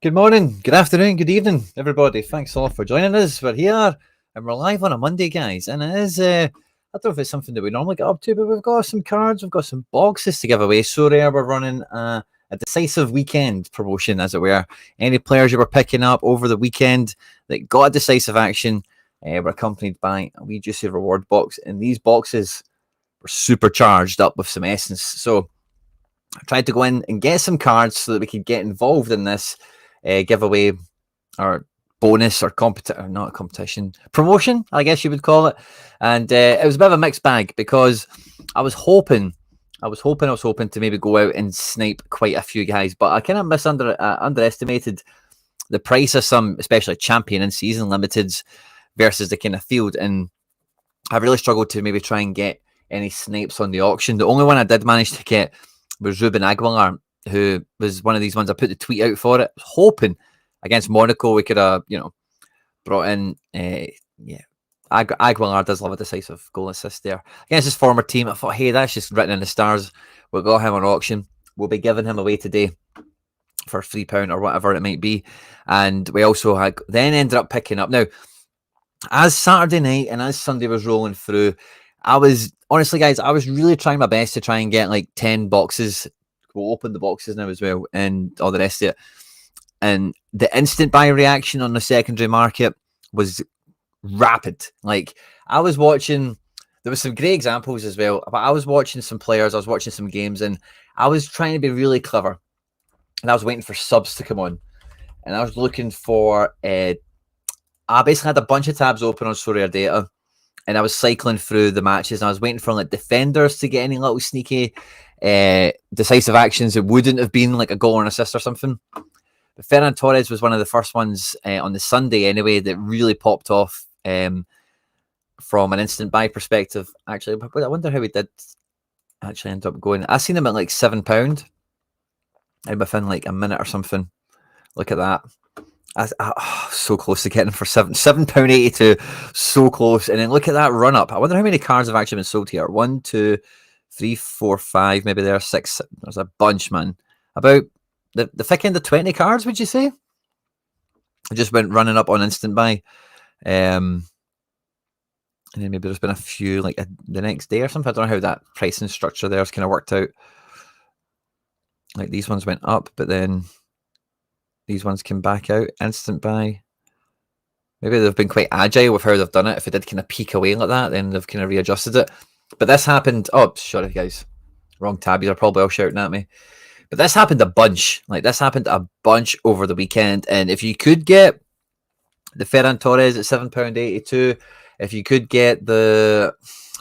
Good morning, good afternoon, good evening, everybody. Thanks all for joining us. We're here and we're live on a Monday, guys. And it is, I don't know if it's something that we normally get up to, but we've got some cards, we've got some boxes to give away. Sorare, we're running a decisive weekend promotion, as it were. Any players you were picking up over the weekend that got a decisive action were accompanied by a wee juicy reward box. And these boxes were supercharged up with some essence. So I tried to go in and get some cards so that we could get involved in this giveaway or bonus or not a competition, promotion, I guess you would call it. And it was a bit of a mixed bag because I was hoping to maybe go out and snipe quite a few guys, but I kind of underestimated the price of some, especially champion and season limiteds versus the kind of field. And I really struggled to maybe try and get any snipes on the auction. The only one I did manage to get was Ruben Aguilar, who was one of these ones. I put the tweet out for it, hoping against Monaco we could have, brought in. Aguilar does love a decisive goal assist there against his former team. I thought, hey, that's just written in the stars. We'll got him on auction. We'll be giving him away today for £3 or whatever it might be. And we also then ended up picking up. Now, as Saturday night and as Sunday was rolling through, I was honestly, guys, I was really trying my best to try and get like 10 boxes. We'll open the boxes now as well and all the rest of it. And the instant buy reaction on the secondary market was rapid. Like, I was watching, there was some great examples as well, but I was watching some players, I was watching some games, and I was trying to be really clever. And I was waiting for subs to come on. And I was looking for, I basically had a bunch of tabs open on Sorare data. And I was cycling through the matches, and I was waiting for like defenders to get any little sneaky decisive actions that wouldn't have been like a goal or an assist or something. But Ferran Torres was one of the first ones on the Sunday anyway that really popped off from an instant buy perspective. Actually, I wonder how he did actually end up going. I seen him at like £7 and within like a minute or something. Look at that. So close to getting for £7.82, so close. And then look at that run up. I wonder how many cards have actually been sold here. 1, 2, 3, 4, 5. Maybe there are 6. There's a bunch, man. About the thick end of 20 cards, would you say? I just went running up on instant buy. And then maybe there's been a few like the next day or something. I don't know how that pricing structure there has kind of worked out. Like these ones went up, but then these ones came back out, instant buy. Maybe they've been quite agile with how they've done it. If it did kind of peak away like that, then they've kind of readjusted it. But this happened. Oh, sorry, guys. Wrong tab. You're probably all shouting at me. But this happened a bunch. Like, this happened a bunch over the weekend. And if you could get the Ferran Torres at £7.82, if you could get there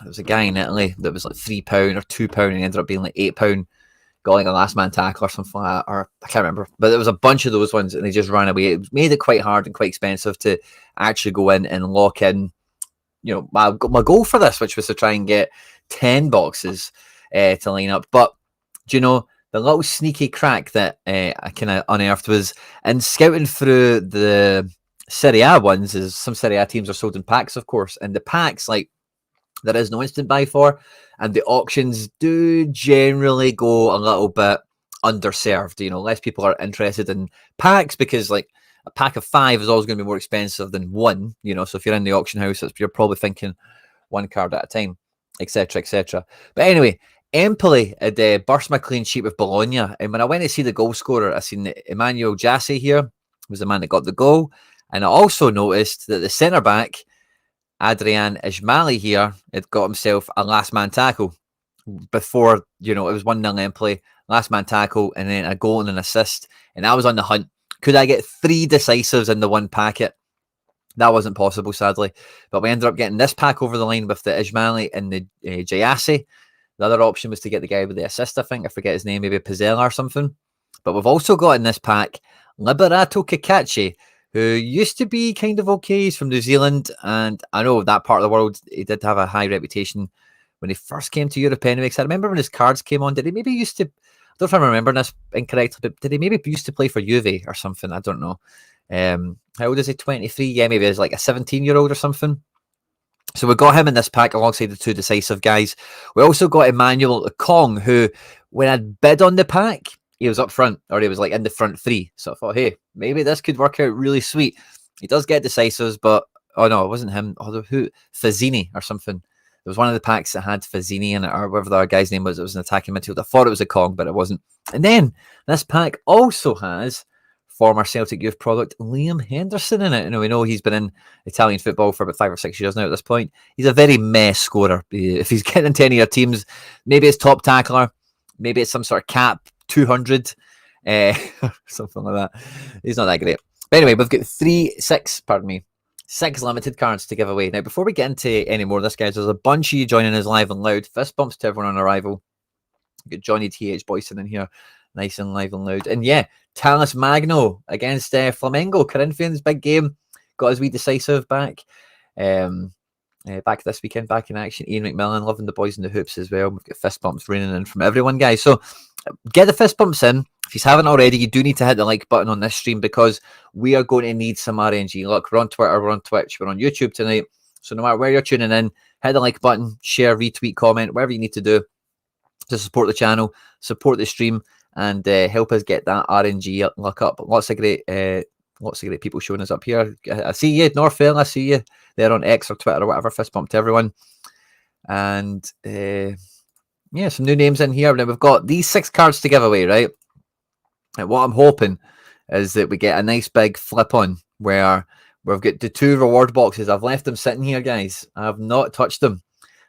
was a guy in Italy that was like £3 or £2 and ended up being like £8. Got like a last man tackle or something like that, or I can't remember. But there was a bunch of those ones and they just ran away. It made it quite hard and quite expensive to actually go in and lock in, my goal for this, which was to try and get 10 boxes to line up. But, the little sneaky crack that I kind of unearthed was in scouting through the Serie A ones, is some Serie A teams are sold in packs, of course. And the packs, like, there is no instant buy for, and the auctions do generally go a little bit underserved. Less people are interested in packs because, like, a pack of 5 is always going to be more expensive than one. So if you're in the auction house, you're probably thinking one card at a time, etc., etc. But anyway, Empoli had burst my clean sheet with Bologna, and when I went to see the goal scorer, I seen Emmanuel Ekong here was the man that got the goal, and I also noticed that the centre back, Adrian Ismaili here, had got himself a last man tackle before, it was 1-0 Empoli, last man tackle, and then a goal and an assist. And I was on the hunt. Could I get 3 decisives in the one packet? That wasn't possible, sadly. But we ended up getting this pack over the line with the Ismaili and the Jayassi. The other option was to get the guy with the assist, I think. I forget his name, maybe Pizzella or something. But we've also got in this pack Liberato Cacace, who used to be kind of okay. He's from New Zealand, and I know that part of the world, he did have a high reputation when he first came to Europe anyway. Because I remember when his cards came on, did he maybe used to, I don't know if I'm remembering this incorrectly, but did he maybe used to play for Juve or something? I don't know. How old is he? 23? Yeah, maybe he's like a 17-year-old or something. So we got him in this pack alongside the 2 decisive guys. We also got Emmanuel Ekong, who, when I'd bid on the pack, he was up front, or he was like in the front three. So I thought, hey, maybe this could work out really sweet. He does get decisives, but oh no, it wasn't him. Oh, who? Fazzini or something. There was one of the packs that had Fazzini in it, or whatever the other guy's name was. It was an attacking midfield. I thought it was a Kong, but it wasn't. And then this pack also has former Celtic youth product Liam Henderson in it. We know he's been in Italian football for about 5 or 6 years now at this point. He's a very meh scorer. If he's getting into any of your teams, maybe it's top tackler, maybe it's some sort of cap 200, something like that. He's not that great. But anyway, we've got 6 limited cards to give away. Now, before we get into any more of this, guys, there's a bunch of you joining us live and loud. Fist bumps to everyone on arrival. We've got Johnny TH Boyson in here, nice and live and loud. And yeah, Talis Magno against Flamengo. Corinthians, big game. Got his wee decisive back. Back this weekend, back in action. Ian McMillan, loving the boys in the hoops as well. We've got fist bumps raining in from everyone, guys. So get the fist bumps in. If you haven't already, you do need to hit the like button on this stream because we are going to need some RNG. Look, we're on Twitter, we're on Twitch, we're on YouTube tonight. So no matter where you're tuning in, hit the like button, share, retweet, comment, whatever you need to do to support the channel, support the stream, and help us get that RNG luck up. Lots of great people showing us up here. I see you, Northvale. I see you there on X or Twitter or whatever. Fist bump to everyone. And yeah, some new names in here. Now we've got these 6 cards to give away, right? And what I'm hoping is that we get a nice big flip on where we've got the 2 reward boxes. I've left them sitting here, guys. I have not touched them.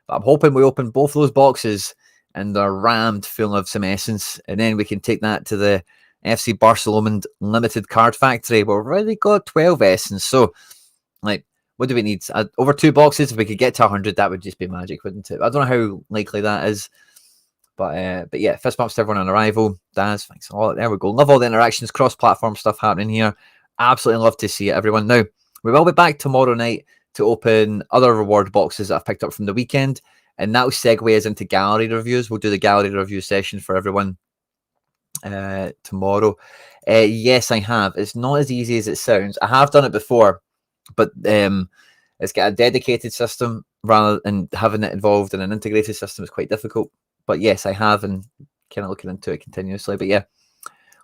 But I'm hoping we open both those boxes and they're rammed full of some essence. And then we can take that to the FC Barcelona limited card factory. We've already got 12 essence. So, like, what do we need? Over 2 boxes, if we could get to 100, that would just be magic, wouldn't it? I don't know how likely that is. But yeah, fist bumps to everyone on arrival. Daz, thanks a lot. There we go. Love all the interactions, cross-platform stuff happening here. Absolutely love to see it, everyone. Now, we will be back tomorrow night to open other reward boxes that I've picked up from the weekend. And that will segue us into gallery reviews. We'll do the gallery review session for everyone tomorrow. Yes, I have. It's not as easy as it sounds. I have done it before, but it's got a dedicated system rather than having it involved in an integrated system is quite difficult. But yes, I have, and kind of looking into it continuously. But yeah,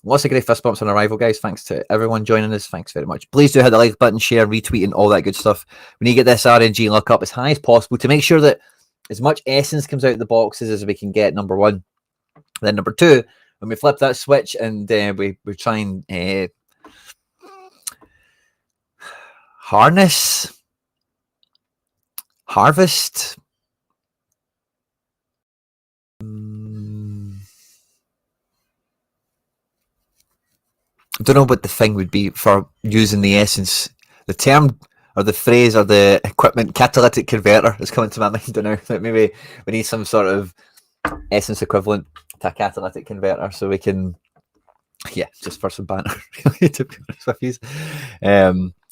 lots of great fist bumps on arrival, guys. Thanks to everyone joining us. Thanks very much. Please do hit the like button, share, retweet, and all that good stuff. We need to get this RNG luck up as high as possible to make sure that as much essence comes out of the boxes as we can get, number 1. Then number 2, when we flip that switch and we try and harvest. I don't know what the thing would be for using the essence. The term or the phrase or the equipment catalytic converter is coming to my mind now. Like maybe we need some sort of essence equivalent to a catalytic converter so we can, yeah, just for some banter, really, to be honest with you.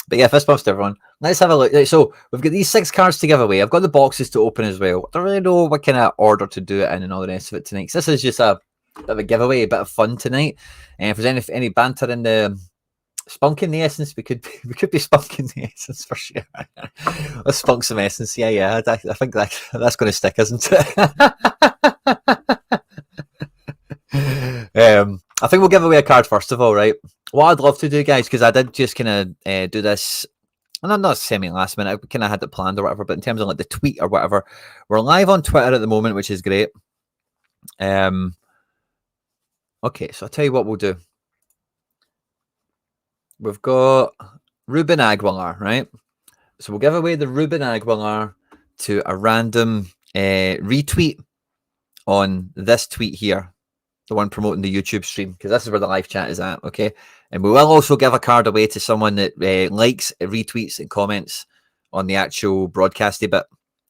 But yeah, fist bumps to everyone. Let's have a look. So we've got these 6 cards to give away. I've got the boxes to open as well. I don't really know what kind of order to do it in and all the rest of it tonight. So this is just a bit of a giveaway, a bit of fun tonight. And if there's any banter in the spunking the essence, we could be spunking the essence for sure. Let's spunk some essence. Yeah. I think that's going to stick, isn't it? I think we'll give away a card first of all, right? What I'd love to do, guys, because I did just kind of do this, and I'm not semi last minute. I kind of had it planned or whatever. But in terms of like the tweet or whatever, we're live on Twitter at the moment, which is great. Okay, so I'll tell you what we'll do. We've got Ruben Aguilar, right? So we'll give away the Ruben Aguilar to a random retweet on this tweet here, the one promoting the YouTube stream, because this is where the live chat is at, okay? And we will also give a card away to someone that likes, retweets, and comments on the actual broadcasty bit,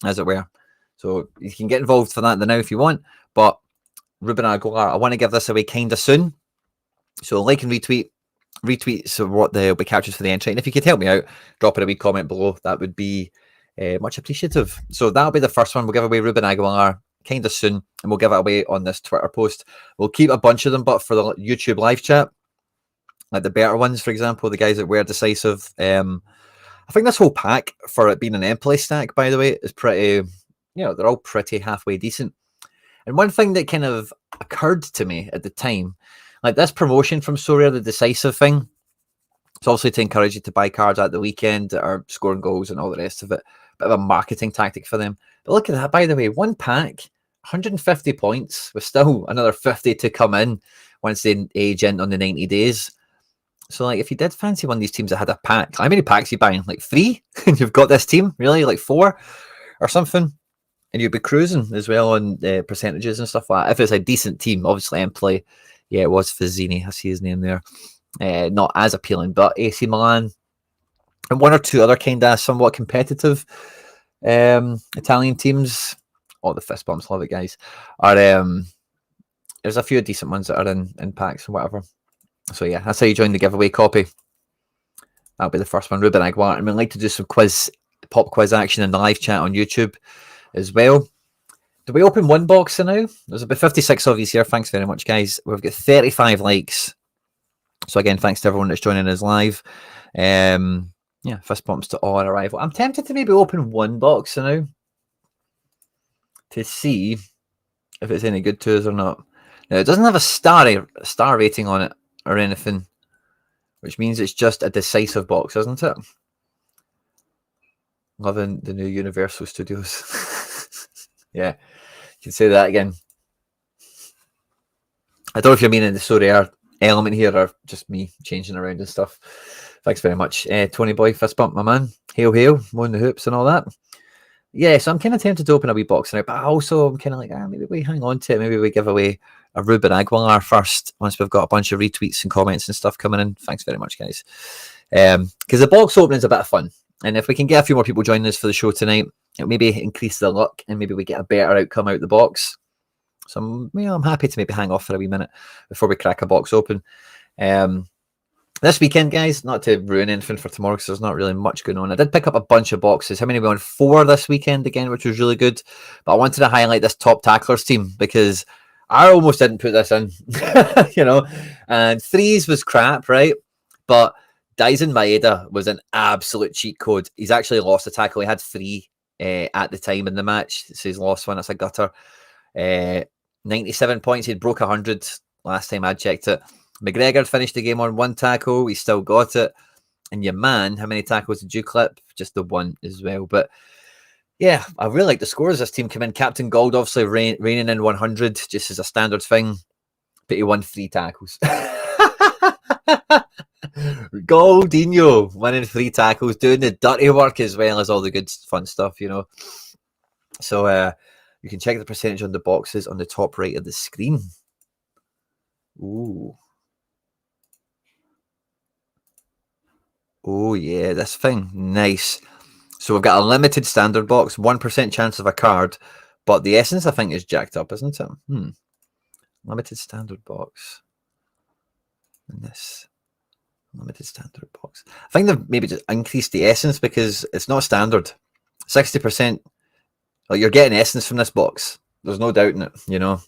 as it were. So you can get involved for that now if you want, but Ruben Aguilar, I want to give this away kind of soon. So like and retweet so what they'll be captured for the entry. And if you could help me out, drop in a wee comment below. That would be much appreciative. So that'll be the first one. We'll give away Ruben Aguilar kind of soon, and we'll give it away on this Twitter post. We'll keep a bunch of them, but for the YouTube live chat, like the better ones, for example, the guys that wear Decisive. I think this whole pack, for it being an end-play stack, by the way, is pretty, they're all pretty halfway decent. And one thing that kind of occurred to me at the time Like this promotion from Sorare, the Decisive thing, it's obviously to encourage you to buy cards at the weekend that are scoring goals and all the rest of it. Bit of a marketing tactic for them. But look at that, by the way, one pack, 150 points, with still another 50 to come in once they age in on the 90 days. So, like, if you did fancy one of these teams that had a pack, how many packs are you buying? Like 3? And you've got this team? Really? Like 4 or something? And you'd be cruising as well on percentages and stuff like that. If it's a decent team, obviously, in play. Yeah, it was Fazzini. I see his name there. Not as appealing, but AC Milan and 1 or 2 other kind of somewhat competitive Italian teams. Oh, the fist bumps, love it, guys. Are there's a few decent ones that are in packs and whatever. So yeah, that's how you join the giveaway copy. That'll be the first one, Ruben Aguilar. And we'd like to do some pop quiz action in the live chat on YouTube as well. Do we open one box now? There's about 56 of you here. Thanks very much, guys. We've got 35 likes. So again, thanks to everyone that's joining us live. Yeah, fist bumps to all arrival. I'm tempted to maybe open one box now to see if it's any good to us or not. Now, it doesn't have a star rating on it or anything, which means it's just a Decisive box, isn't it? Loving the new Universal Studios. Yeah, you can say that again. I don't know if you're meaning the Sorare element here or just me changing around and stuff. Thanks very much. Tony Boy, fist bump, my man. Hail, hail, moon the hoops and all that. Yeah, so I'm kind of tempted to open a wee box now, but also I'm kind of like, maybe we hang on to it. Maybe we give away a Ruben Aguilar first once we've got a bunch of retweets and comments and stuff coming in. Thanks very much, guys. Because the box opening is a bit of fun. And if we can get a few more people joining us for the show tonight, it'll maybe increase the luck and maybe we get a better outcome out the box. So I'm happy to maybe hang off for a wee minute before we crack a box open. This weekend, guys, not to ruin anything for tomorrow because there's not really much going on. I did pick up a bunch of boxes. How many we on? 4 this weekend again, which was really good. But I wanted to highlight this top tacklers team because I almost didn't put this in, you know. And 3s was crap, right? But Daisen Maeda was an absolute cheat code. He's actually lost a tackle. He had 3 at the time in the match. So he's lost one. That's a gutter. 97 points. He'd broke 100 last time I checked it. McGregor finished the game on 1 tackle. He still got it. And your man, how many tackles did you clip? Just the 1 as well. But yeah, I really like the scores this team came in. Captain Gold obviously reining in 100 just as a standard thing. But he won 3 tackles. Goldinho winning 3 tackles, doing the dirty work as well as all the good fun stuff, you know. So you can check the percentage on the boxes on the top right of the screen. Ooh. Oh, yeah, this thing. Nice. So we've got a limited standard box, 1% chance of a card, but the essence, I think, is jacked up, isn't it? Limited standard box. And this limited standard box. I think they've maybe just increased the essence because it's not standard. 60%. Like, you're getting essence from this box. There's no doubt in it, you know.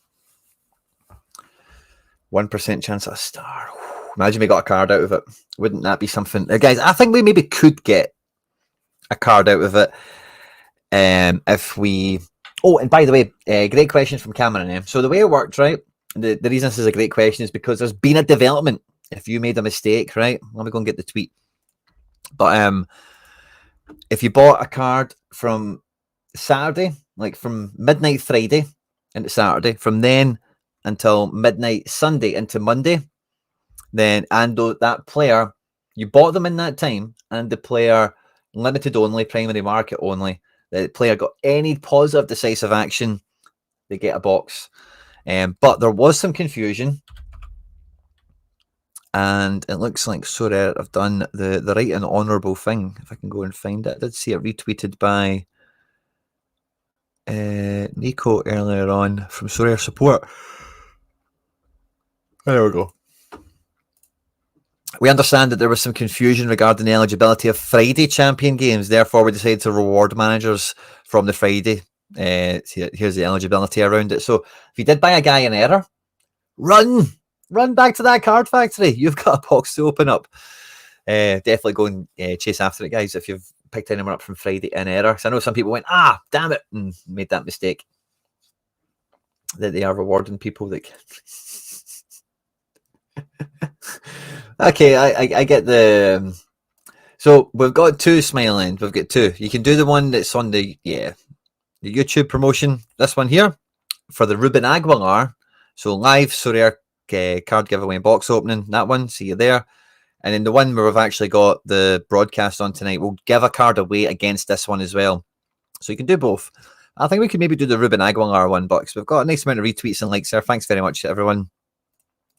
1% chance of a star. Imagine we got a card out of it. Wouldn't that be something? Guys, I think we maybe could get a card out of it if we... Oh, and by the way, great question from Cameron. So the way it worked, right? The reason this is a great question is because there's been a development. If you made a mistake, right? Let me go and get the tweet. But if you bought a card from Saturday, like from midnight Friday into Saturday, from then until midnight Sunday into Monday, then that player, you bought them in that time, and the player limited only, primary market only, the player got any positive decisive action, they get a box. But there was some confusion, and it looks like Sorare have done the right and honourable thing. If I can go and find it, I did see it retweeted by Nico earlier on from Sorare Support. There we go. We understand that there was some confusion regarding the eligibility of Friday champion games. Therefore, we decided to reward managers from the Friday. Here's the eligibility around it. So if you did buy a guy in error, run back to that card factory. You've got a box to open up. Definitely go and chase after it, guys, if you've picked anyone up from Friday in error. Because I know some people went, damn it, and made that mistake. That they are rewarding people that... Okay, I get the. So we've got two smile ends. We've got two. You can do the one that's on the YouTube promotion. This one here for the Ruben Aguilar. So live Sorare card giveaway and box opening. That one. See you there. And then the one where we've actually got the broadcast on tonight, we'll give a card away against this one as well. So you can do both. I think we could maybe do the Ruben Aguilar one, because we've got a nice amount of retweets and likes there. Thanks very much to everyone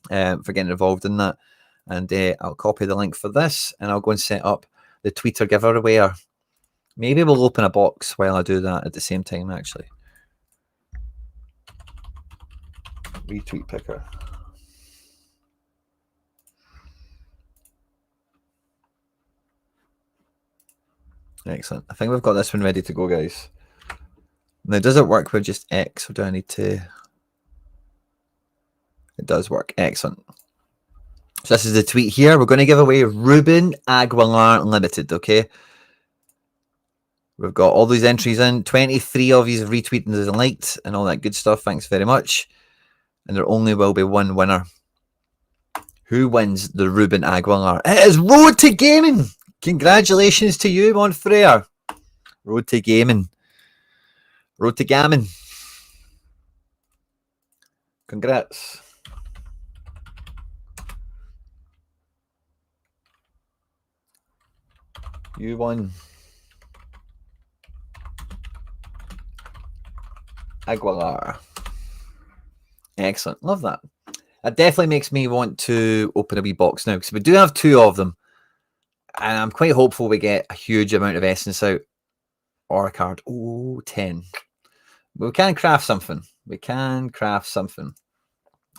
for getting involved in that. And I'll copy the link for this, and I'll go and set up the Twitter giveaway. Or maybe we'll open a box while I do that at the same time, actually. Retweet picker. Excellent. I think we've got this one ready to go, guys. Now, does it work with just X, or do I need to? It does work. Excellent. So this is the tweet here. We're going to give away Ruben Aguilar Limited, okay? We've got all these entries in. 23 of you have retweeted and liked and all that good stuff. Thanks very much. And there only will be one winner. Who wins the Ruben Aguilar? It is Road to Gaming. Congratulations to you, Montfrere. Road to Gaming. Road to Gammon. Congrats. You won. Aguilar. Excellent. Love that. That definitely makes me want to open a wee box now, because we do have two of them. And I'm quite hopeful we get a huge amount of essence out. Or a card. Oh, 10. But we can craft something. We can craft something.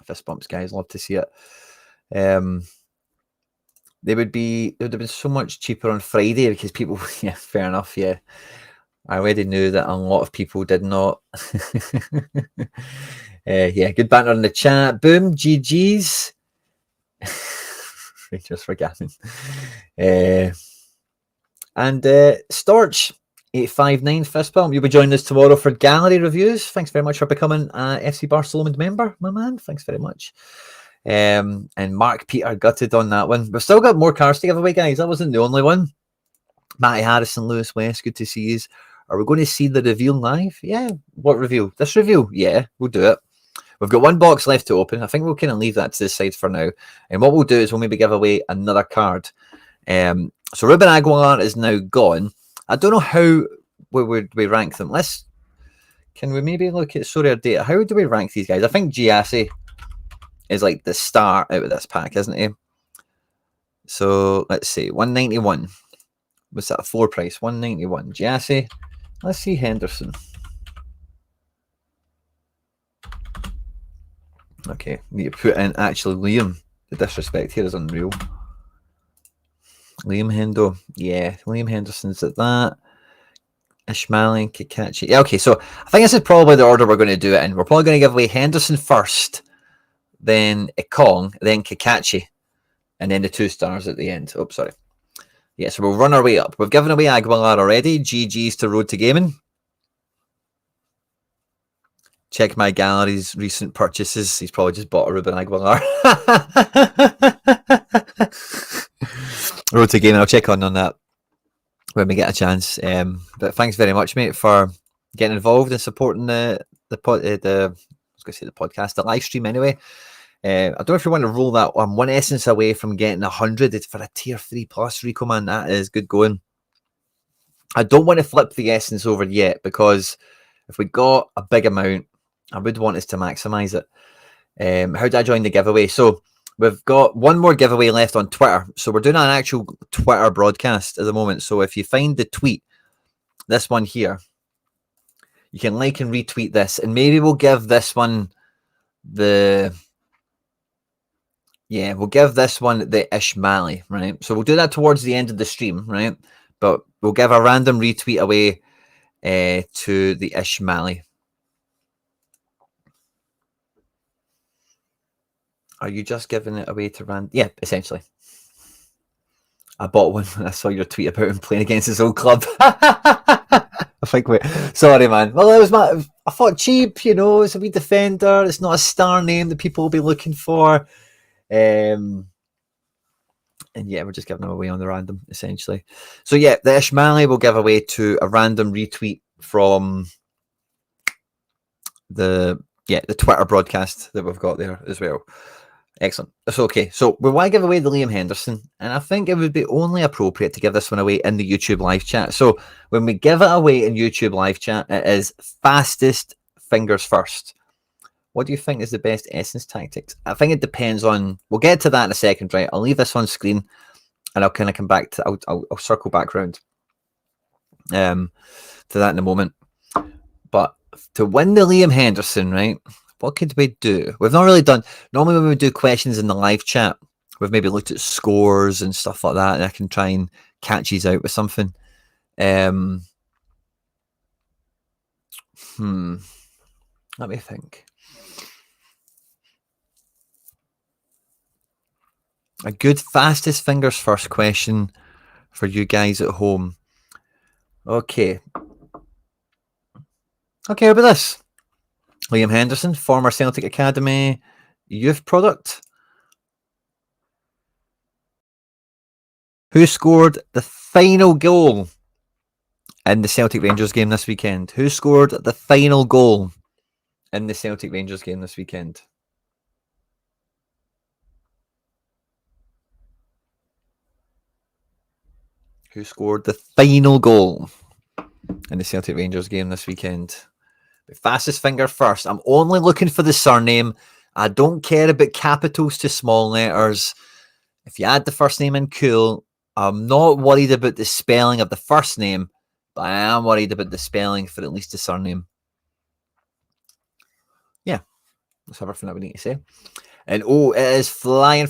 Fist bumps, guys. Love to see it. They would have been so much cheaper on Friday, because people, yeah, fair enough, yeah. I already knew that a lot of people did not. Yeah, good banter in the chat. Boom, GG's. Just for gammon. And Storch 859 fist bump. You'll be joining us tomorrow for gallery reviews. Thanks very much for becoming a FC Barcelona member, my man. Thanks very much. And Mark Peter gutted on that one. We've still got more cards to give away, guys. That wasn't the only one. Matty Harrison, Lewis West, good to see you. Are we going to see the reveal live? Yeah. What reveal? This reveal? Yeah, we'll do it. We've got one box left to open. I think we'll kind of leave that to the side for now. And what we'll do is we'll maybe give away another card. So Ruben Aguilar is now gone. I don't know how we rank them. Can we maybe look at Sorare data? How do we rank these guys? I think Giassi is like the star out of this pack, isn't he? So let's see, 191. What's that? Floor price? 191. Giassi. Let's see Henderson. Okay, need to put in actually Liam. The disrespect here is unreal. Liam Hendo. Yeah, Liam Henderson's at that. Ishmael and Cacace. Yeah, okay, so I think this is probably the order we're going to do it in. We're probably going to give away Henderson first, then Ekong, then Cacace, and then the 2 stars at the end. Oh, sorry. Yeah, so we'll run our way up. We've given away Aguilar already. GG's to Road to Gaming. Check my gallery's recent purchases. He's probably just bought a Ruben Aguilar. Road to Gaming. I'll check on that when we get a chance. But thanks very much, mate, for getting involved and supporting the podcast, the live stream anyway. I don't know if you want to roll that. I'm one essence away from getting 100. It's for a tier 3 plus, Rico, man. That is good going. I don't want to flip the essence over yet, because if we got a big amount, I would want us to maximize it. How do I join the giveaway? So we've got one more giveaway left on Twitter. So we're doing an actual Twitter broadcast at the moment. So if you find the tweet, this one here, you can like and retweet this, and maybe we'll give this one we'll give this one the Ishmaeli, right? So we'll do that towards the end of the stream, right? But we'll give a random retweet away to the Ishmaeli. Are you just giving it away to random? Yeah, essentially. I bought one when I saw your tweet about him playing against his old club. I think sorry, man. Well, I thought cheap, it's a wee defender. It's not a star name that people will be looking for. And yeah, we're just giving them away on the random, essentially. So yeah, the Ishmaeli will give away to a random retweet from the Twitter broadcast that we've got there as well. Excellent. That's okay. So we want to give away the Liam Henderson, and I think it would be only appropriate to give this one away in the YouTube live chat. So when we give it away in YouTube live chat, it is fastest fingers first. What do you think is the best essence tactics? I think it depends on. We'll get to that in a second, right? I'll leave this on screen, and I'll kind of come back to. I'll circle back around to that in a moment. But to win the Liam Henderson, right? What could we do? We've not really done. Normally, when we do questions in the live chat, we've maybe looked at scores and stuff like that, and I can try and catch these out with something. Let me think. A good fastest fingers first question for you guys at home. Okay. Okay, how about this? Liam Henderson, former Celtic Academy youth product. Who scored the final goal in the Celtic Rangers game this weekend? Who scored the final goal in the Celtic Rangers game this weekend? Who scored the final goal in the Celtic Rangers game this weekend? Fastest finger first. I'm only looking for the surname. I don't care about capitals to small letters. If you add the first name in, cool. I'm not worried about the spelling of the first name, but I am worried about the spelling for at least the surname. Yeah, that's everything that we need to say. And it is flying.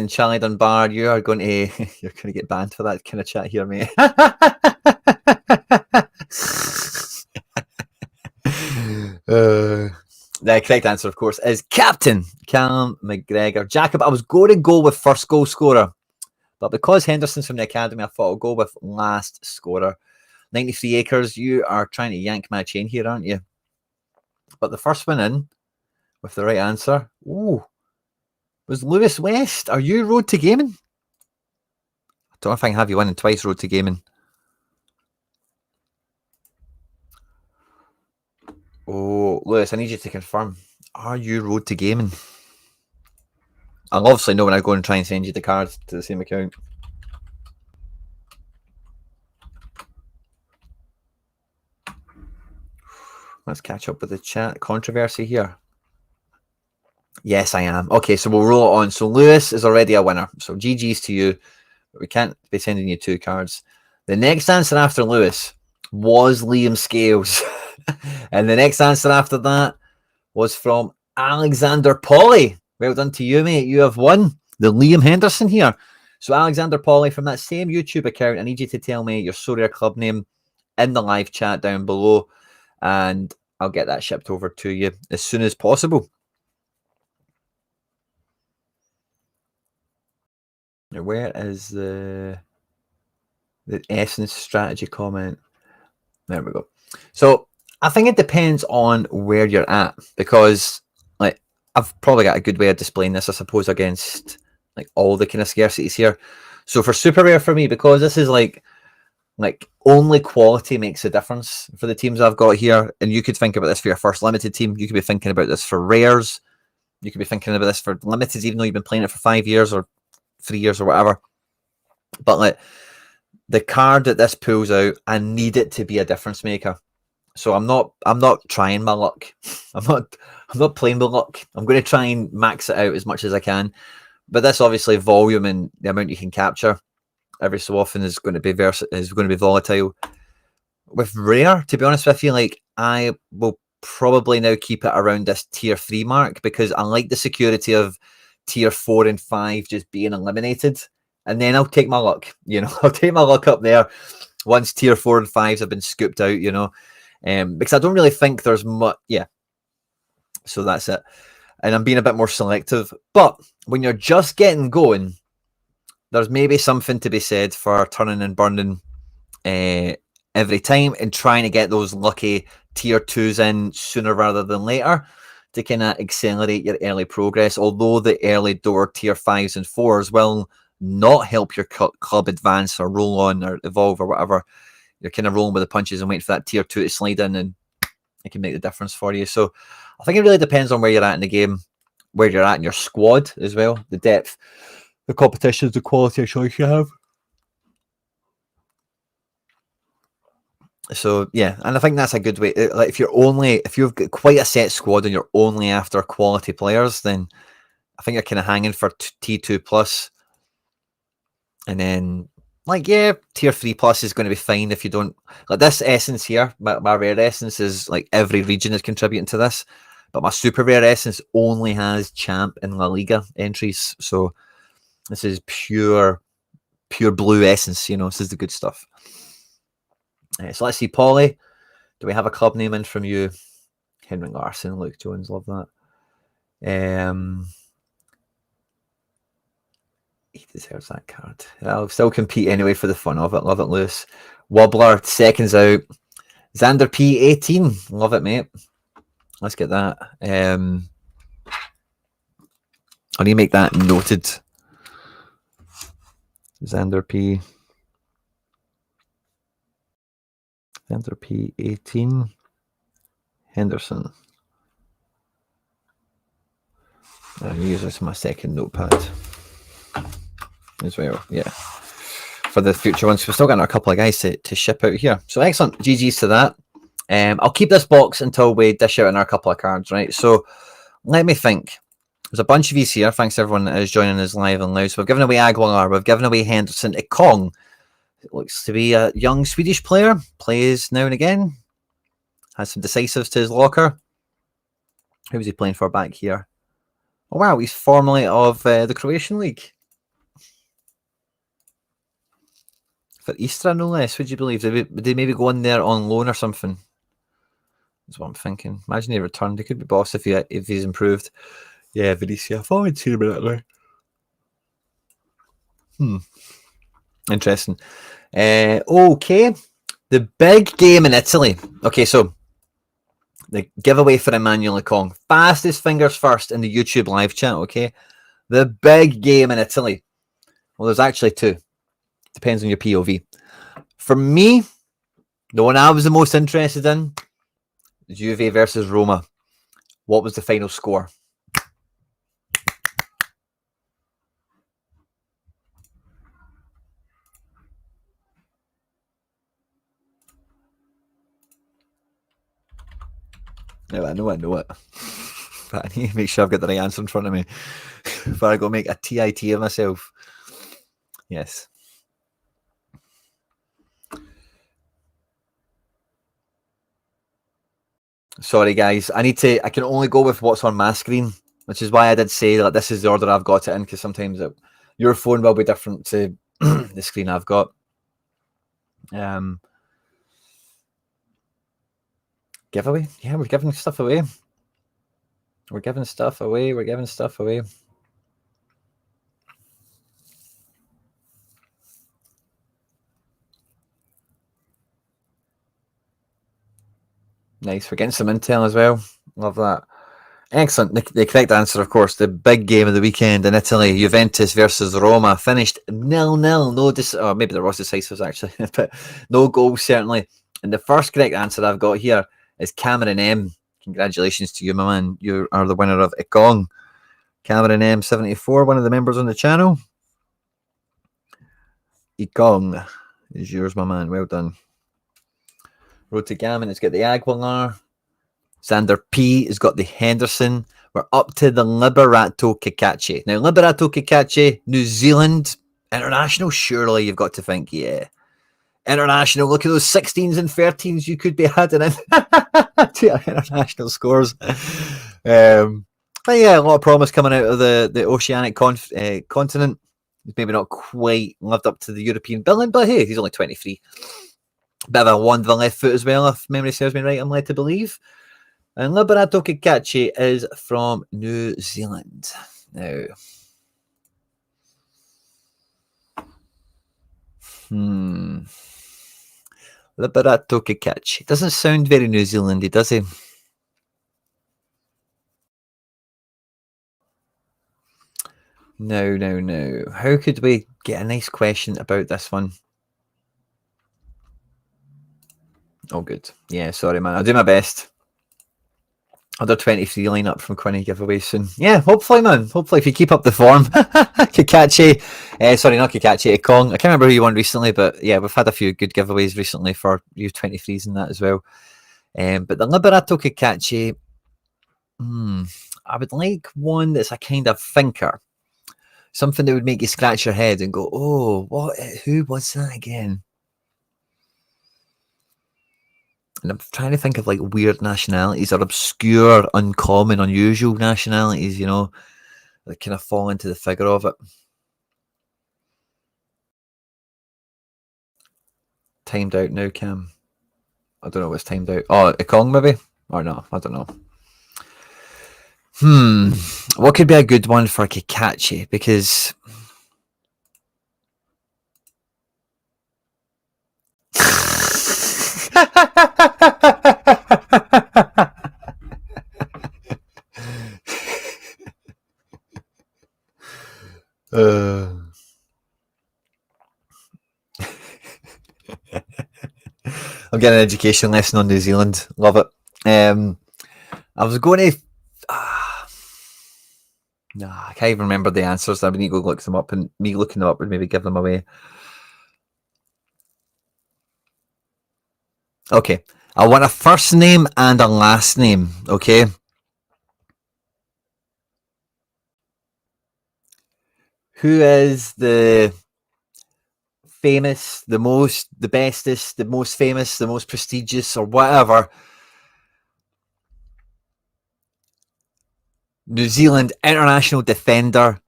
Charlie Dunbar, you are going to you're going to get banned for that kind of chat here, mate. The correct answer, of course, is Captain Callum McGregor. Jacob, I was going to go with first goal scorer, but because Henderson's from the academy, I thought I'll go with last scorer. 93 acres, you are trying to yank my chain here, aren't you? But the first one in with the right answer, was Lewis West. Are you Road to Gaming? I don't know if I can have you winning twice Road to Gaming. Oh, Lewis, I need you to confirm. Are you Road to Gaming? I'll obviously know when I go and try and send you the cards to the same account. Let's catch up with the chat controversy here. Yes, I am. Okay, so we'll roll it on. So Lewis is already a winner. So GG's to you, but we can't be sending you 2 cards. The next answer after Lewis was Liam Scales. And the next answer after that was from Alexander Polly. Well done to you, mate. You have won the Liam Henderson here. So Alexander Polly, from that same YouTube account, I need you to tell me your Sorare club name in the live chat down below, and I'll get that shipped over to you as soon as possible. Now, where is the essence strategy comment? There we go. So I think it depends on where you're at, because like I've probably got a good way of displaying this, I suppose, against like all the kind of scarcities here. So for super rare for me, because this is like only quality makes a difference for the teams I've got here. And you could think about this for your first limited team. You could be thinking about this for rares. You could be thinking about this for limiteds, even though you've been playing it for 5 years or 3 years or whatever. But like the card that this pulls out, I need it to be a difference maker. So I'm not trying my luck. I'm not playing with luck. I'm going to try and max it out as much as I can. But this obviously volume and the amount you can capture every so often is going to be volatile. With rare, to be honest with you, like I will probably now keep it around this tier 3 mark, because I like the security of tier 4 and 5 just being eliminated. And then I'll take my luck, I'll take my luck up there once tier 4 and 5s have been scooped out, because I don't really think there's much. Yeah. So that's it. And I'm being a bit more selective. But when you're just getting going, there's maybe something to be said for turning and burning every time and trying to get those lucky tier 2s in sooner rather than later to kind of accelerate your early progress. Although the early door tier 5s and 4s will not help your club advance or roll on or evolve or whatever. You're kind of rolling with the punches and waiting for that tier 2 to slide in, and it can make the difference for you. So I think it really depends on where you're at in the game, where you're at in your squad as well, the depth, the competitions, the quality of choice you have. So yeah, and I think that's a good way. Like if you've got quite a set squad and you're only after quality players, then I think you're kind of hanging for T2 plus, and then like tier 3 plus is going to be fine if you don't like this essence here. My rare essence is like every region is contributing to this, but my super rare essence only has champ and La Liga entries. So this is pure blue essence. This is the good stuff. So let's see, Polly. Do we have a club name in from you? Henry Larson, Luke Jones, love that. He deserves that card. I'll still compete anyway for the fun of it. Love it, Lewis. Wobbler, seconds out. Xander P, 18. Love it, mate. Let's get that. I need to make that noted. Xander P, 18. Henderson. I'll use this as my second notepad as well. Yeah. For the future ones, we've still got a couple of guys to ship out here. So excellent. GG's to that. I'll keep this box until we dish out another couple of cards, right? So let me think. There's a bunch of these here. Thanks everyone that is joining us live and loud. So we've given away Aguilar. We've given away Henderson. Ekong. It looks to be a young Swedish player. Plays now and again. Has some decisives to his locker. Who was he playing for back here? Oh, wow. He's formerly of the Croatian League. For Istra, no less. Would you believe? Did they maybe go in there on loan or something? That's what I'm thinking. Imagine he returned. He could be boss if he's improved. Yeah, Vinicius. I thought I'd seen him that way. Interesting. Okay. The big game in Italy. Okay, so the giveaway for Emmanuel Ekong. Fastest fingers first in the YouTube live chat, okay? The big game in Italy. Well, there's actually two. Depends on your POV. For me, the one I was the most interested in, Juve versus Roma. What was the final score? No, I know it. But I need to make sure I've got the right answer in front of me before I go make a TIT of myself. Yes. Sorry, guys. I can only go with what's on my screen, which is why I did say that this is the order I've got it in, because sometimes your phone will be different to the screen I've got. Giveaway? Yeah, we're giving stuff away. We're giving stuff away. Nice. We're getting some intel as well. Love that. Excellent. The correct answer, of course, the big game of the weekend in Italy, Juventus versus Roma, finished 0-0. No, maybe there was decisives actually, but no goals certainly. And the first correct answer I've got here is Cameron M. Congratulations to you, my man. You are the winner of Ekong. Cameron M74, one of the members on the channel. Ekong is yours, my man. Well done. Road to Gammon has got the Aguilar. Xander P has got the Henderson. We're up to the Liberato Cacace. Now, Liberato Cacace, New Zealand, international, surely you've got to think, yeah. International, look at those 16s and 13s you could be adding in to your international scores. But yeah, a lot of promise coming out of the Oceanic continent. He's maybe not quite lived up to the European billing, but hey, he's only 23. Bit of a one to the left foot as well, if memory serves me right, I'm led to believe. And Liberato Cacace is from New Zealand. Now, Liberato Cacace. Doesn't sound very New Zealandy, does he? Now. How could we get a nice question about this one? Oh, good. Yeah, sorry, man. I'll do my best. Under 23 lineup from Quinny giveaway soon. Yeah, hopefully, man. Hopefully, if you keep up the form. Cacace. Sorry, not Cacace. Ekong. I can't remember who you won recently, but yeah, we've had a few good giveaways recently for U23s and that as well. But the Liberato Cacace, I would like one that's a kind of thinker. Something that would make you scratch your head and go, oh, what? Who was that again? And I'm trying to think of like weird nationalities or obscure, uncommon, unusual nationalities, you know, that kind of fall into the figure of it. Timed out now, Cam. I don't know what's timed out. Oh, Ekong maybe? Or no, I don't know. What could be a good one for Cacace? Because I'm getting an education lesson on New Zealand. Love it. I was going to. I can't even remember the answers. I would need to go look them up, and me looking them up would maybe give them away. Okay. I want a first name and a last name. Okay. Who is the famous, the most, the bestest, the most famous, the most prestigious, or whatever New Zealand international defender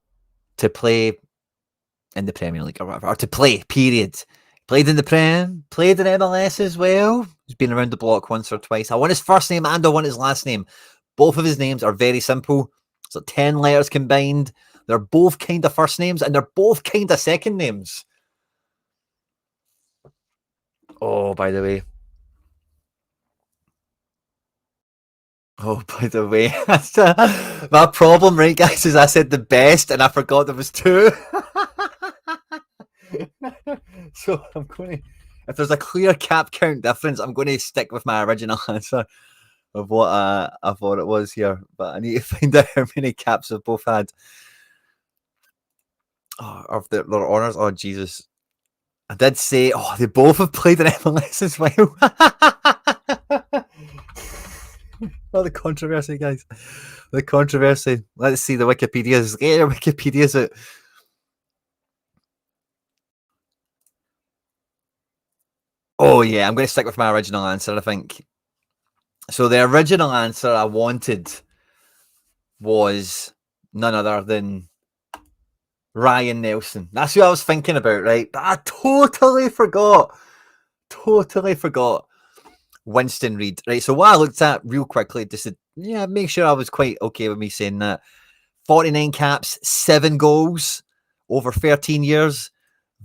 to play in the Premier League or whatever, or to play, period. Played in the Prem, played in MLS as well. He's been around the block once or twice. I want his first name and I want his last name. Both of his names are very simple. So 10 letters combined. They're both kind of first names and they're both kind of second names. Oh, by the way. My problem, right, guys, is I said the best and I forgot there was two. So I'm going to, if there's a clear cap count difference, I'm going to stick with my original answer of what I thought it was here. But I need to find out how many caps have both had. Oh, of their honours. Oh, Jesus. I did say, they both have played in MLS as well. Oh, the controversy, guys. The controversy. Let's see the Wikipedias. Get your Wikipedias out. Oh, yeah, I'm going to stick with my original answer, I think. So the original answer I wanted was none other than Ryan Nelson. That's who I was thinking about, right? But I totally forgot Winston Reid. Right, so what I looked at real quickly, just to make sure I was quite okay with me saying that. 49 caps, 7 goals over 13 years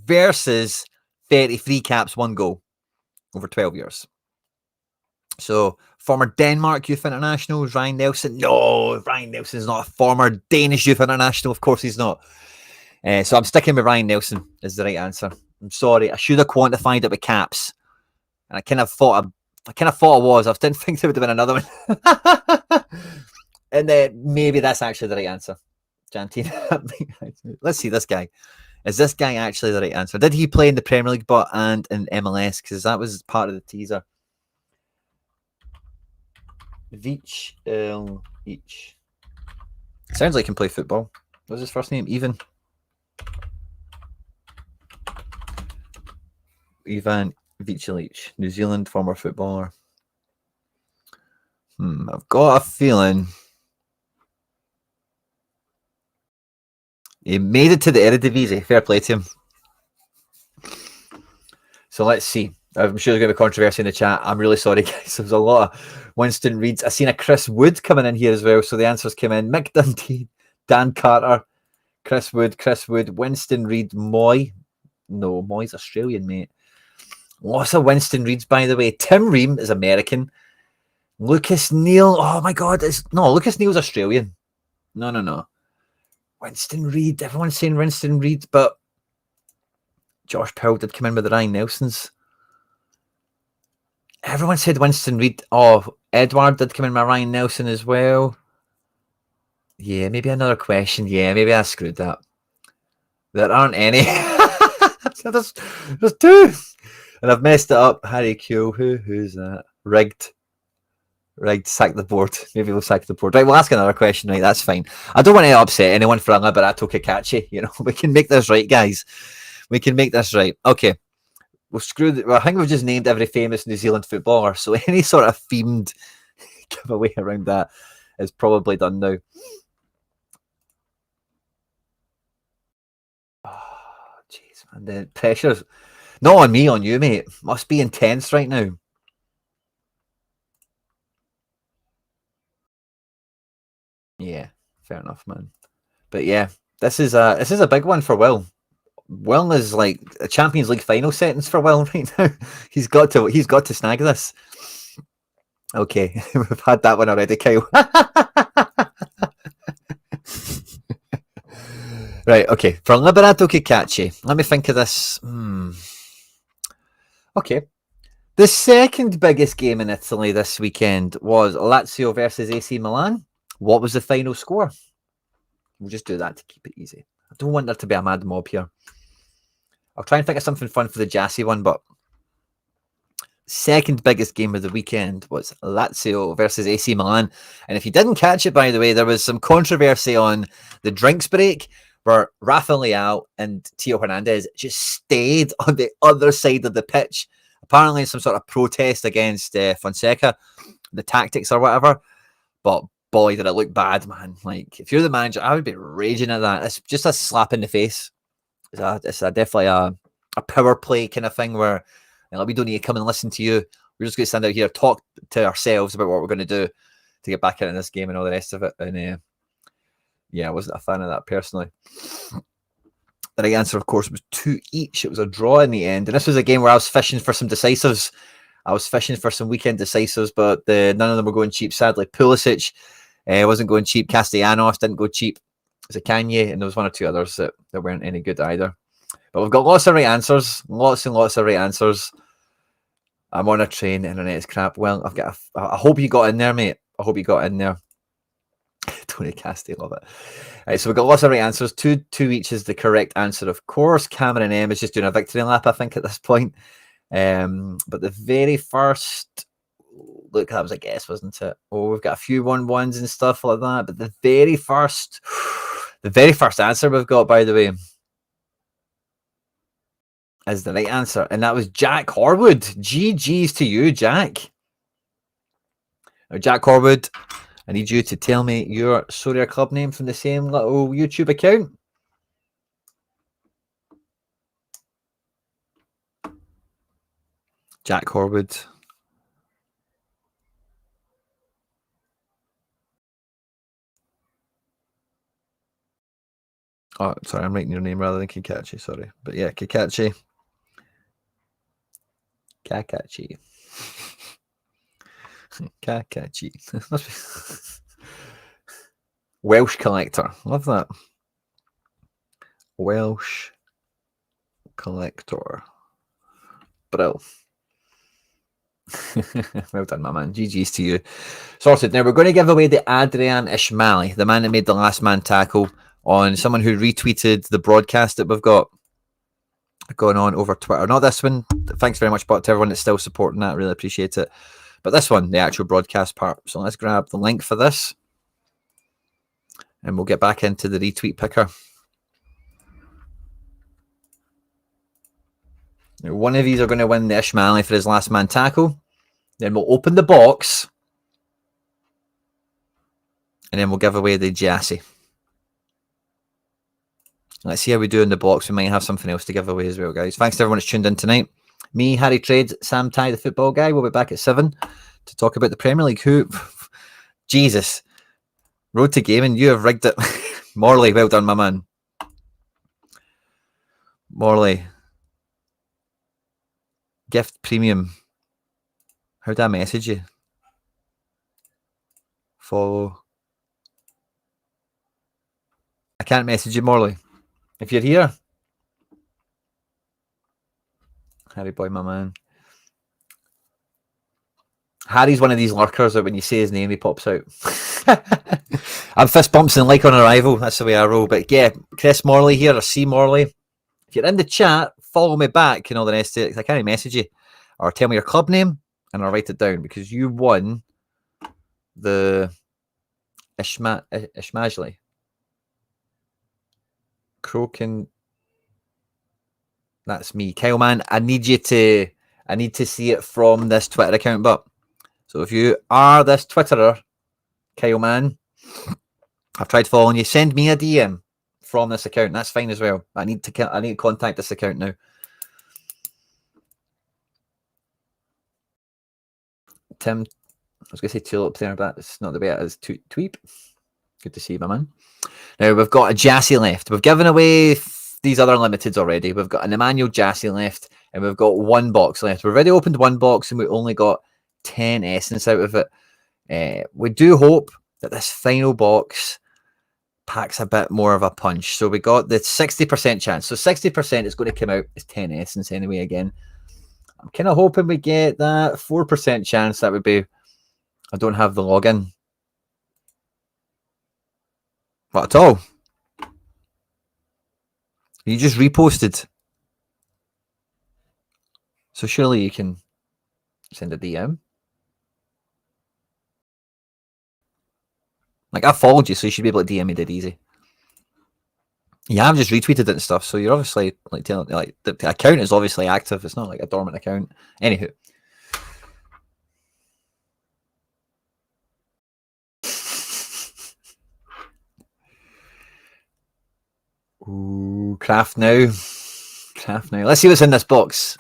versus 33 caps, 1 goal over 12 years. So, former Denmark youth international, Ryan Nelson. No, Ryan Nelson is not a former Danish youth international. Of course he's not. So I'm sticking with Ryan Nelson as the right answer. I'm sorry. I should have quantified it with caps. And I kind of thought I was. I didn't think there would have been another one. And maybe that's actually the right answer. Jantine. Let's see this guy. Is this guy actually the right answer? Did he play in the Premier League and in MLS? Because that was part of the teaser. Veach each. Sounds like he can play football. What's his first name? Ivan Vicilic, New Zealand former footballer. I've got a feeling he made it to the Eredivisie. Fair play to him. So let's see. I'm sure there's going to be controversy in the chat. I'm really sorry, guys. There's a lot of Winston Reeds. I've seen a Chris Wood coming in here as well. So the answers came in. Mick Dundee, Dan Carter, Chris Wood, Winston Reid, Moy. No, Moy's Australian, mate. Lots of Winston Reeds, by the way. Tim Ream is American. Lucas Neal. Oh, my God. Lucas Neal's Australian. No. Winston Reid. Everyone's saying Winston Reid, but Josh Powell did come in with the Ryan Nelsons. Everyone said Winston Reid. Oh, Edward did come in with Ryan Nelson as well. Yeah, maybe another question. Yeah, maybe I screwed that. There aren't any. So there's two. And I've messed it up. Harry Q. Who's that? Rigged. Sack the board. Maybe we'll sack the board. Right, we'll ask another question. Right, that's fine. I don't want to upset anyone for a Liberato Cacace. You know, we can make this right, guys. We can make this right. Okay. We'll screw. I think we've just named every famous New Zealand footballer. So any sort of themed giveaway around that is probably done now. Oh, jeez, man. The pressure's not on me, on you, mate. Must be intense right now. Yeah, fair enough, man. But yeah, this is a big one for Will. Will is like a Champions League final sentence for Will right now. He's got to snag this. Okay, we've had that one already, Kyle. Right, okay. For Liberato Cacace, let me think of this. Okay. The second biggest game in Italy this weekend was Lazio versus AC Milan. What was the final score? We'll just do that to keep it easy. I don't want there to be a mad mob here. I'll try and think of something fun for the Jassy one, but second biggest game of the weekend was Lazio versus AC Milan. And if you didn't catch it, by the way, there was some controversy on the drinks break where Rafa Leao and Tio Hernandez just stayed on the other side of the pitch. Apparently some sort of protest against Fonseca, the tactics or whatever. But boy, did it look bad, man. Like, if you're the manager, I would be raging at that. It's just a slap in the face. It's definitely a power play kind of thing where we don't need to come and listen to you. We're just going to stand out here, talk to ourselves about what we're going to do to get back into this game and all the rest of it. And yeah, I wasn't a fan of that personally. The right answer, of course, was 2 each. It was a draw in the end. And this was a game where I was fishing for some decisives. I was fishing for some weekend decisives, but none of them were going cheap, sadly. Pulisic wasn't going cheap. Castellanos didn't go cheap. It was a Kanye, and there was one or two others that weren't any good either. But we've got lots of right answers. Lots and lots of right answers. I'm on a train. Internet is crap. Well, I hope you got in there, mate. I hope you got in there. Tony Casti, love it. Right, so we've got lots of right answers. Two each is the correct answer, of course. Cameron M is just doing a victory lap, I think, at this point. But the very first, look, that was a guess, wasn't it? Oh, we've got a few 1-1s and stuff like that. But the very first answer we've got, by the way, is the right answer. And that was Jack Horwood. GG's to you, Jack. Now, Jack Horwood, I need you to tell me your Sorare club name from the same little YouTube account. Jack Horwood. Oh, sorry, I'm writing your name rather than Cacace, sorry. But yeah, Cacace. Cacace. Cacace. Welsh collector. Love that. Welsh collector. Brill. Well done, my man. GG's to you. Sorted. Now we're going to give away the Adrian Ishmaeli, the man that made the last man tackle on someone who retweeted the broadcast that we've got going on over Twitter. Not this one. Thanks very much, but to everyone that's still supporting that, really appreciate it. But this one, the actual broadcast part. So let's grab the link for this. And we'll get back into the retweet picker. Now, one of these are going to win the Ishmaeli for his last man tackle. Then we'll open the box. And then we'll give away the Jassy. Let's see how we do in the box. We might have something else to give away as well, guys. Thanks to everyone that's tuned in tonight. Me, Harry Trades, Sam Ty, the football guy. We'll be back at 7 to talk about the Premier League. Who? Jesus. Road to gaming. You have rigged it. Morley, well done, my man. Morley. Gift premium. How did I message you? Follow. I can't message you, Morley. If you're here, Harry boy, my man. Harry's one of these lurkers that when you say his name, he pops out. I'm fist bumps and like on arrival. That's the way I roll. But yeah, Chris Morley here, or C Morley. If you're in the chat, follow me back and all the rest of it. I can't message you. Or tell me your club name and I'll write it down because you won the Ishmajli. Crokin. That's me. Kyle, man, I need to see it from this Twitter account, but so if you are this Twitterer, Kyle, man, I've tried following you. Send me a DM from this account. That's fine as well. I need to contact this account now. Tim, I was going to say Tulip there, but it's not the way it is. Tweep. Good to see you, my man. Now, we've got a Jassy left. We've given away these other limiteds already. We've got an Emmanuel Jassy left, and we've got one box left. We've already opened one box, and we only got 10 essence out of it. We do hope that this final box packs a bit more of a punch. So we got the 60% chance. So 60% is going to come out as 10 essence anyway again. I'm kind of hoping we get that 4% chance. That would be... I don't have the login. Not at all. You just reposted. So surely you can send a DM. Like, I followed you, so you should be able to DM me dead easy. Yeah, I've just retweeted it and stuff, so you're obviously like telling, like, the account is obviously active. It's not like a dormant account. Anywho. Ooh, craft now. Craft now. Let's see what's in this box.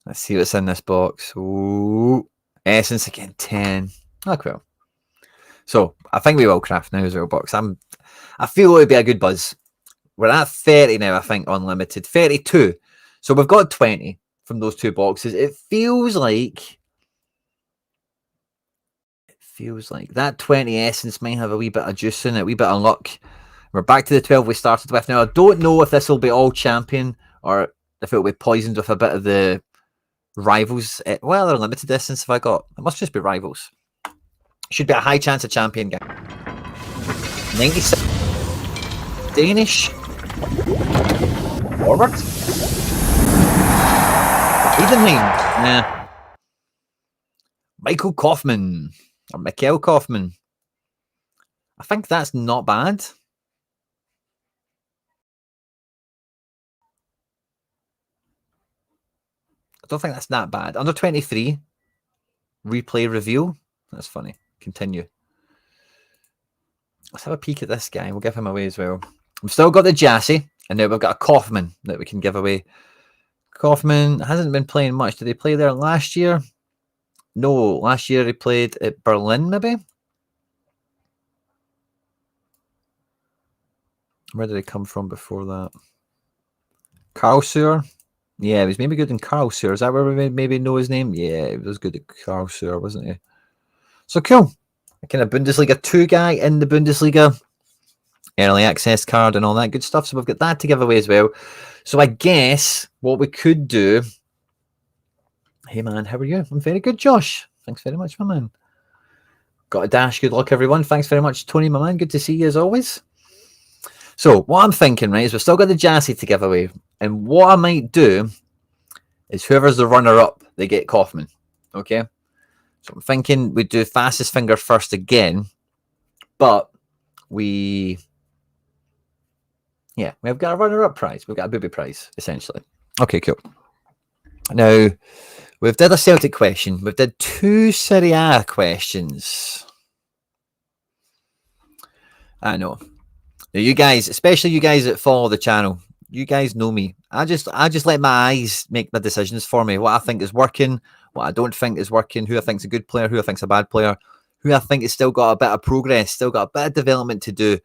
Let's see what's in this box. Ooh. Essence again, 10. Oh, cool. So I think we will craft now as well box. I feel it would be a good buzz. We're at 30 now, I think, unlimited. 32. So we've got 20 from those two boxes. It feels like that 20 essence might have a wee bit of juice in it, a wee bit of luck. We're back to the 12 we started with. Now, I don't know if this will be all champion or if it will be poisoned with a bit of the rivals. Well, they're limited essence. If I got, it must just be rivals. Should be a high chance of champion game. 96 Danish forward. Heidenheim. Nah. Michael Kaufman or Mikhail Kaufman. I think that's not bad. I don't think that's that bad. Under 23. Replay reveal. That's funny. Continue. Let's have a peek at this guy. We'll give him away as well. We've still got the Jassy, and now we've got a Kaufman that we can give away. Kaufman hasn't been playing much. Did he play there last year? No, last year he played at Berlin, maybe? Where did he come from before that? Karlsruhe? Yeah, he was maybe good in Karlsruhe. Is that where we maybe know his name? Yeah, he was good at Karlsruhe, wasn't he? So cool. A kind of Bundesliga 2 guy in the Bundesliga. Early access card and all that good stuff. So we've got that to give away as well. So I guess what we could do... Hey, man, how are you? I'm very good, Josh. Thanks very much, my man. Got a dash. Good luck, everyone. Thanks very much, Tony, my man. Good to see you as always. So what I'm thinking, right, is we've still got the Jassy to give away. And what I might do is whoever's the runner-up, they get Kaufman. Okay? So I'm thinking we do fastest finger first again. But we've got a runner-up prize. We've got a booby prize, essentially. Okay, cool. Now, we've did a Celtic question. We've did 2 Serie A questions. I know. Now, you guys, especially you guys that follow the channel, you guys know me. I just let my eyes make the decisions for me. What I think is working, what I don't think is working, who I think's a good player, who I think's a bad player, who I think has still got a bit of progress, still got a bit of development to do.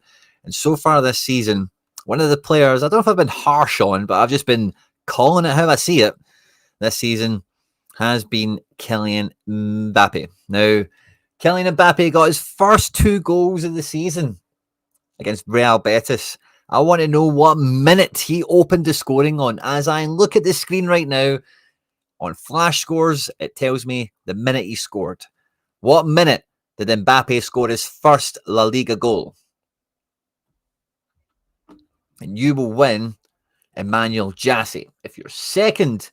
And so far this season, one of the players, I don't know if I've been harsh on, but I've just been calling it how I see it this season, has been Kylian Mbappe. Now, Kylian Mbappe got his first 2 goals of the season against Real Betis. I want to know what minute he opened the scoring on. As I look at the screen right now, on Flash Scores, it tells me the minute he scored. What minute did Mbappe score his first La Liga goal? And you will win Emmanuel Ekong. If you're second,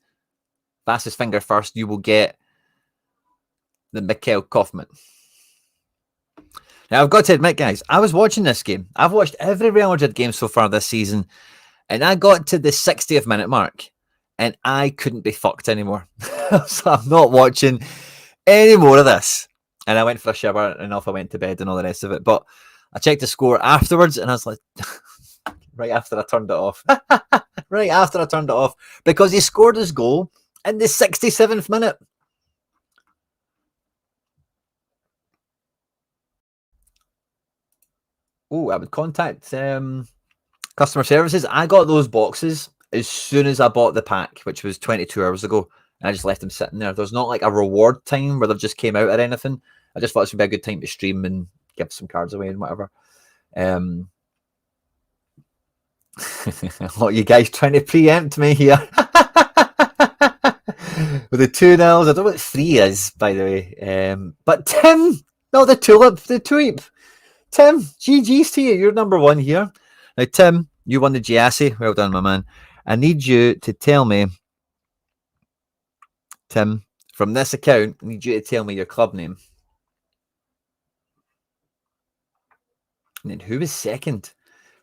fastest finger first, you will get the Mikhail Kaufman. Now, I've got to admit, guys, I was watching this game. I've watched every Real Madrid game so far this season, and I got to the 60th minute mark, and I couldn't be fucked anymore. So I'm not watching any more of this. And I went for a shower, and off I went to bed and all the rest of it. But I checked the score afterwards, and I was like, right after I turned it off. Right after I turned it off. Because he scored his goal in the 67th minute. Oh, I would contact customer services. I got those boxes as soon as I bought the pack, which was 22 hours ago. And I just left them sitting there. There's not like a reward time where they've just came out or anything. I just thought this would be a good time to stream and give some cards away and whatever. What, you guys trying to preempt me here? With the 2-0s. I don't know what 3 is, by the way. But Tim, not the tulip, the tweep. Tim, GG's to you. You're number 1 here. Now, Tim, you won the Giassi. Well done, my man. I need you to tell me, Tim, from this account, I need you to tell me your club name. And then who was second?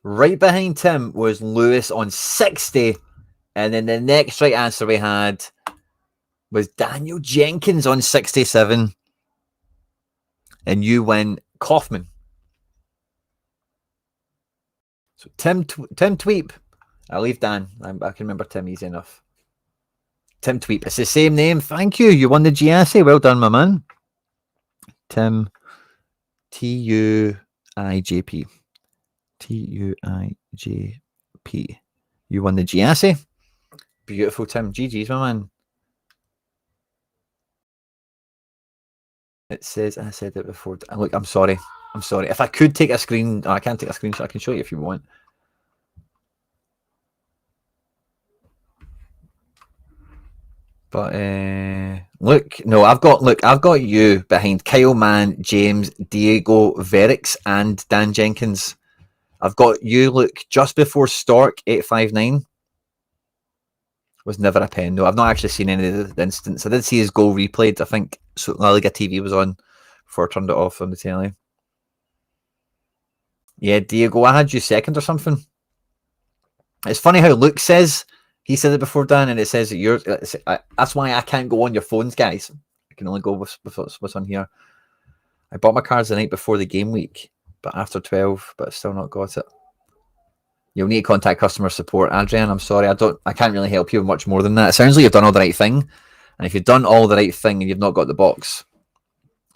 Right behind Tim was Lewis on 60. And then the next right answer we had was Daniel Jenkins on 67. And you win Kaufman. So Tim Tweep. I'll leave Dan. I can remember Tim easy enough. Tim Tweep. It's the same name. Thank you. You won the Giassi. Well done, my man. Tim. Tuijp. Tuijp. You won the Giassi. Beautiful, Tim. GG's, my man. It says, I said it before. Look, I'm sorry. I'm sorry. If I could take a screen, I can't take a screenshot. I can show you if you want. But look, no, I've got you behind Kyle Mann, James, Diego Verix, and Dan Jenkins. I've got you, look, just before Stork 859 was never a pen. No, I've not actually seen any of the instance. I did see his goal replayed. I think so. La Liga TV was on before I turned it off on the telly. Yeah, Diego, I had you second or something. It's funny how Luke says he said it before, Dan, and it says that yours. That's why I can't go on your phones, guys. I can only go with what's on here. I bought my cards the night before the game week, but after 12, but still not got it. You'll need to contact customer support, Adrian. I'm sorry, I can't really help you much more than that. It sounds like you've done all the right thing, and if you've done all the right thing and you've not got the box,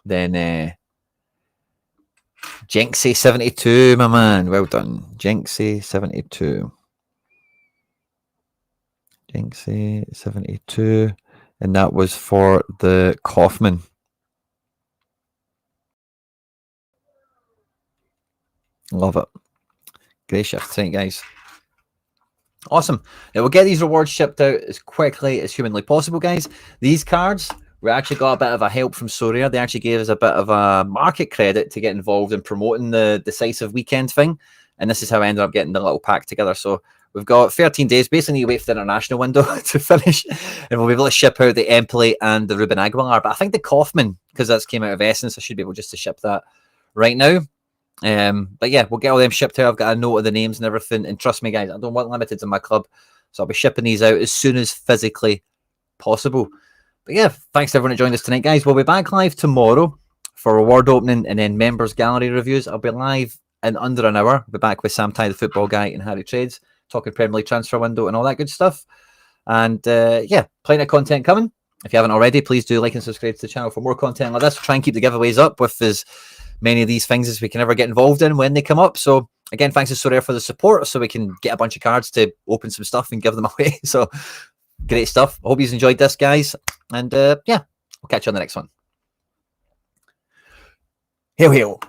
then Jenksy 72, my man. Well done, Jenksy 72. Jenksy 72, and that was for the Kaufman. Love it. Great shift tonight, guys. Awesome. Now we'll get these rewards shipped out as quickly as humanly possible, guys. These cards, we actually got a bit of a help from Sorare. They actually gave us a bit of a market credit to get involved in promoting the Decisive weekend thing. And this is how I ended up getting the little pack together. So we've got 13 days. Basically, you wait for the international window to finish. And we'll be able to ship out the Empoli and the Ruben Aguilar. But I think the Kaufman, because that's came out of Essence, I should be able just to ship that right now. But yeah, we'll get all them shipped out. I've got a note of the names and everything. And trust me, guys, I don't want limiteds in my club. So I'll be shipping these out as soon as physically possible. But yeah, thanks to everyone who joined us tonight, guys. We'll be back live tomorrow for reward opening and then members gallery reviews. I'll be live in under an hour. I'll be back with Sam Ty, the football guy, and Harry Trades, talking Premier League transfer window and all that good stuff. And yeah, plenty of content coming. If you haven't already, please do like and subscribe to the channel for more content like this. We'll try and keep the giveaways up with as many of these things as we can ever get involved in when they come up. So again, thanks to Sorare for the support, so we can get a bunch of cards to open some stuff and give them away. So great stuff. I hope you enjoyed this, guys. And yeah, we'll catch you on the next one. Hail, hail.